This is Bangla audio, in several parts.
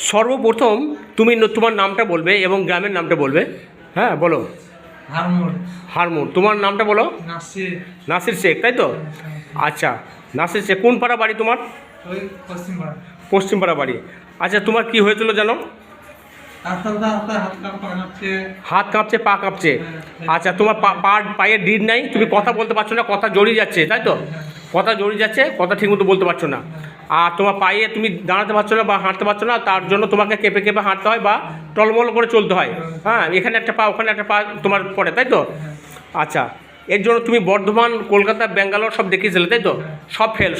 সর্বপ্রথম তুমি তোমার নামটা বলবে এবং গ্রামের নামটা বলবে। হ্যাঁ বলো। হারমোর। তোমার নামটা বলো। নাসির শেখ, তাই তো? আচ্ছা, নাসির শেখ। কোন পাড়া বাড়ি তোমার? পশ্চিম পাড়া বাড়ি। আচ্ছা, তোমার কি হয়েছিল জানো? হাত কাঁপছে, পা কাঁপছে। আচ্ছা, তোমার পায়ের ঢিড় নাই, তুমি কথা বলতে পারছো না, কথা জড়িয়ে যাচ্ছে, তাই তো? কথা জড়িয়ে যাচ্ছে, কথা ঠিকমতো বলতে পারছো না। আর তোমার পায়ে তুমি দাঁড়াতে পারছো না বা হাঁটতে পারছো না, তার জন্য তোমাকে কেঁপে কেঁপে হাঁটতে হয় বা টলমল করে চলতে হয়। হ্যাঁ, এখানে একটা পা ওখানে একটা পা তোমার পড়ে, তাই তো? আচ্ছা, এর জন্য তুমি বর্ধমান, কলকাতা, ব্যাঙ্গালোর সব দেখিয়েছিলে, তাই তো?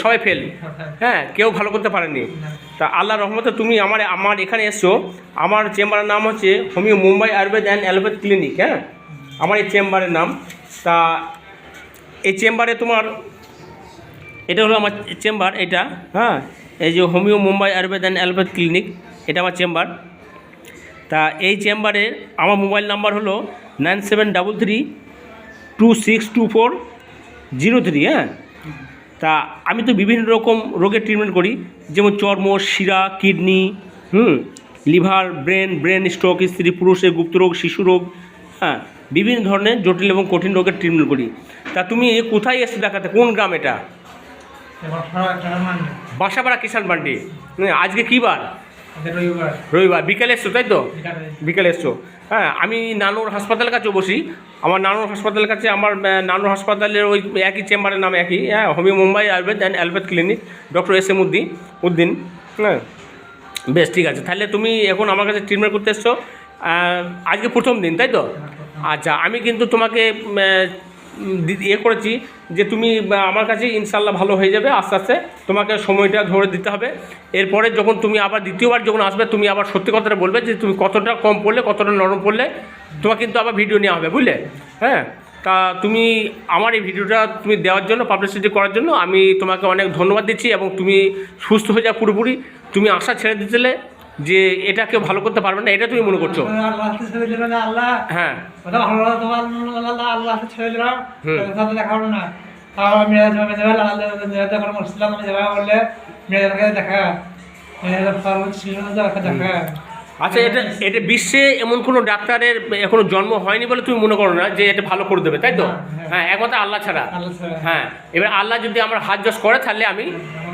সবাই ফেল। হ্যাঁ, কেউ ভালো করতে পারেনি। তা আল্লাহ রহমতে তুমি আমার এখানে এসছো। আমার চেম্বারের নাম হচ্ছে homeo Mumbai Ayurveda and allopathy clinic. হ্যাঁ, আমার এই চেম্বারের নাম। তা এই চেম্বারে তোমার, এটা হলো আমার চেম্বার, এটা। হ্যাঁ, এই যে homeo Mumbai Ayurveda and allopathy clinic, এটা আমার চেম্বার। তা এই চেম্বারে আমার মোবাইল নাম্বার হলো 9733262403। হ্যাঁ, তা আমি তো বিভিন্ন রকম রোগের ট্রিটমেন্ট করি, যেমন চর্ম, শিরা, কিডনি, লিভার, ব্রেন স্ট্রোক, স্ত্রী পুরুষের গুপ্ত রোগ, শিশু রোগ। হ্যাঁ, বিভিন্ন ধরনের জটিল এবং কঠিন রোগের ট্রিটমেন্ট করি। তা তুমি কোথায় এসে দেখাতে? কোন গ্রাম এটা? বাসাপাড়া কিষান মান্ডি। আজকে কী বার? রবিবার। বিকেলে এসছো, তাই তো? বিকেলে এসছো। হ্যাঁ, আমি নানুর হাসপাতালের কাছে বসি। আমার নানুর হাসপাতালের কাছে, আমার নানুর হাসপাতালের ওই একই চেম্বারের নাম একই। হ্যাঁ, homeo Mumbai Ayurveda and allopathy clinic, doctor S M Uddin. হ্যাঁ, বেশ, ঠিক আছে। তাহলে তুমি এখন আমার কাছে ট্রিটমেন্ট করতে এসছো, আজকে প্রথম দিন, তাই তো? আচ্ছা, আমি কিন্তু তোমাকে করেছি যে তুমি আমার কাছে ইনশাল্লাহ ভালো হয়ে যাবে আস্তে আস্তে। তোমাকে সময়টা ধরে দিতে হবে। এরপরে যখন তুমি আবার দ্বিতীয়বার যখন আসবে, তুমি আবার সত্যি কথাটা বলবে যে তুমি কতটা কম পড়লে, কতটা নরম পড়লে। তোমার কিন্তু আবার ভিডিও নেওয়া হবে, বুঝলে? হ্যাঁ, তা তুমি আমার এই ভিডিওটা তুমি দেওয়ার জন্য, পাবলিসিটি করার জন্য আমি তোমাকে অনেক ধন্যবাদ দিচ্ছি। এবং তুমি সুস্থ হয়ে যাও পুরোপুরি। তুমি আশা ছেড়ে দিছিলে যে এটা কেউ ভালো করতে পারবে না, এটা তুমি মনে করছো? হ্যাঁ, আচ্ছা, এটা বিশ্বে এমন কোনো ডাক্তারের এখনো জন্ম হয়নি বলে তুমি মনে করো না যে এটা ভালো করে দেবে, তাই তো? হ্যাঁ, একমাত্র আল্লাহ ছাড়া। হ্যাঁ, এবার আল্লাহ যদি আমার হাত জস করে, তাহলে আমি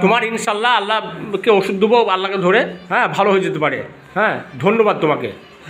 তোমার ইনশাল্লাহ আল্লাহকে ওষুধ দেবো, আল্লাহকে ধরে। হ্যাঁ, ভালো হয়ে যেতে পারে। হ্যাঁ, ধন্যবাদ তোমাকে।